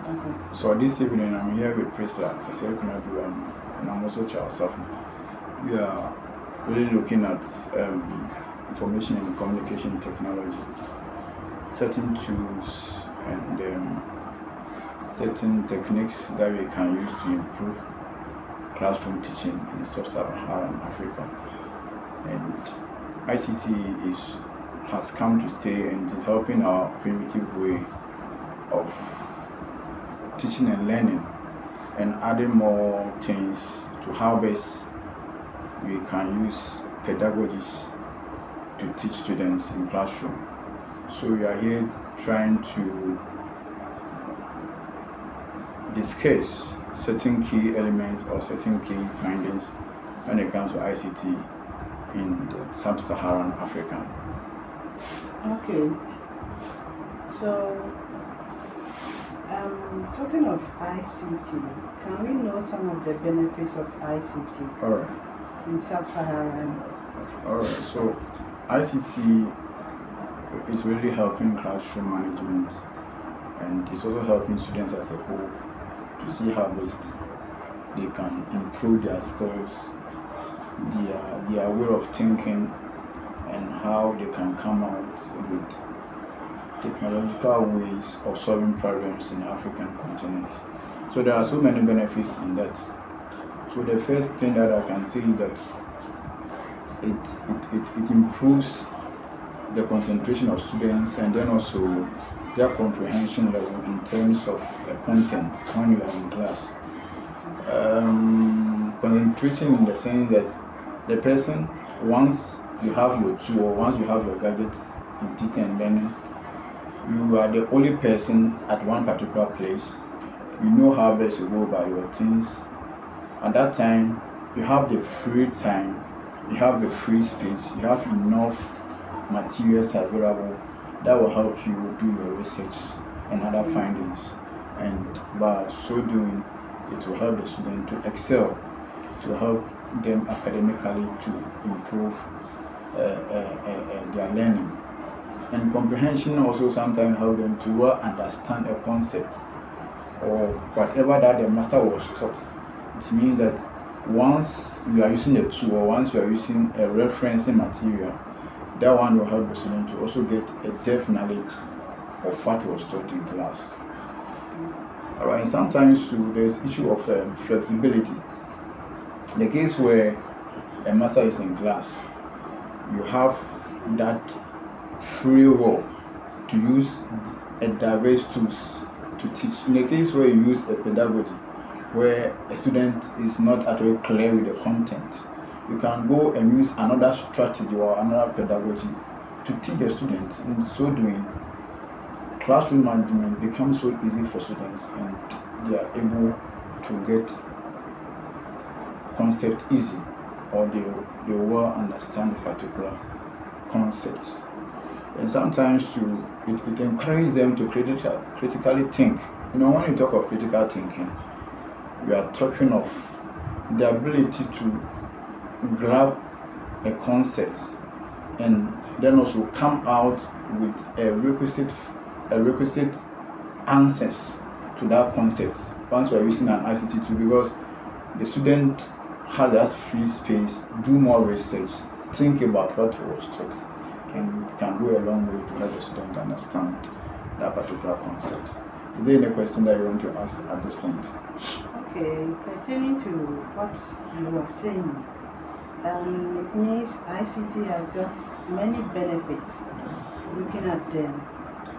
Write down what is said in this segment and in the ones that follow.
Okay. So this evening I'm here with Priscilla, and I'm also Charles Safi. We are really looking at information and communication technology, certain tools and certain techniques that we can use to improve classroom teaching in Sub-Saharan Africa. And ICT has come to stay and is helping our primitive way of teaching and learning, and adding more things to how best we can use pedagogies to teach students in classroom. So we are here trying to discuss certain key elements or certain key findings when it comes to ICT in the Sub-Saharan Africa. Okay. So, talking of ICT, can we know some of the benefits of ICT All right. in Sub-Saharan? All right. So ICT is really helping classroom management, and it's also helping students as a whole to see how best they can improve their skills, their way of thinking, and how they can come out with technological ways of solving problems in the African continent. So there are so many benefits in that. So the first thing that I can say is that it improves the concentration of students, and then also their comprehension level in terms of the content when you are in class. Concentration in the sense that the person, once you have your tool or once you have your gadgets in teaching and learning, you are the only person at one particular place. You know how best to go about your things. At that time, you have the free time, you have the free space, you have enough materials available that will help you do your research and other findings. And by so doing, it will help the student to excel, to help them academically to improve their learning. And comprehension also sometimes help them to well understand a concept or whatever that the master was taught. It means that once you are using a tool or once you are using a referencing material, that one will help the student to also get a depth knowledge of what was taught in class. Alright, and sometimes too, there's issue of flexibility. In the case where a master is in class, you have that free will to use a diverse tools to teach. In the case where you use a pedagogy where a student is not at all clear with the content, you can go and use another strategy or another pedagogy to teach the students. In so doing, classroom management becomes so easy for students, and they are able to get concept easy, or they will understand particular concepts. And sometimes it encourages them to critically think. When you talk of critical thinking, we are talking of the ability to grab a concept and then also come out with a requisite answers to that concept once we are using an ICT tool, because the student has that free space, do more research, think about what was taught, can go a long way to help the student understand that particular concept. Is there any question that you want to ask at this point? Okay, pertaining to what you were saying, it means ICT has got many benefits looking at them.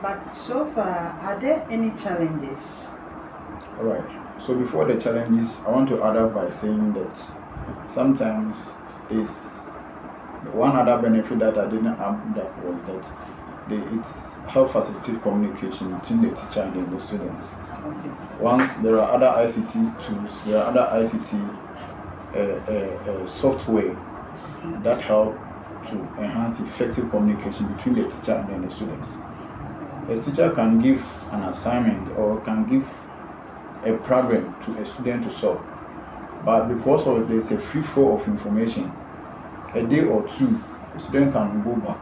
But so far, are there any challenges? Alright, so before the challenges, I want to add up by saying that sometimes is one other benefit that I didn't add up was that it helps facilitate communication between the teacher and the students. Okay. Once there are other ICT tools, there are other ICT software that help to enhance effective communication between the teacher and the students. A teacher can give an assignment or can give a problem to a student to solve, but because there's a free flow of information, a day or two, the student can go back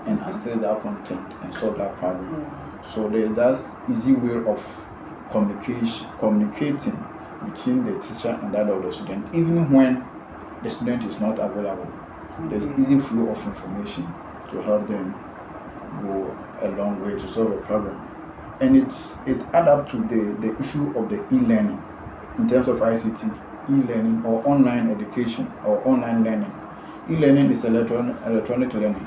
and access that content and solve that problem. So there's that easy way of communicating between the teacher and that of the student, even when the student is not available. There's easy flow of information to help them go a long way to solve a problem. And it add up to the issue of the e-learning in terms of ICT, e-learning or online education or online learning. E-learning is electronic learning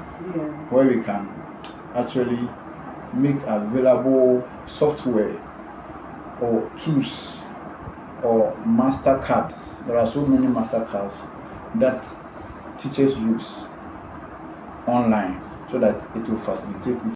where we can actually make available software or tools or master cards. There are so many master cards that teachers use online so that it will facilitate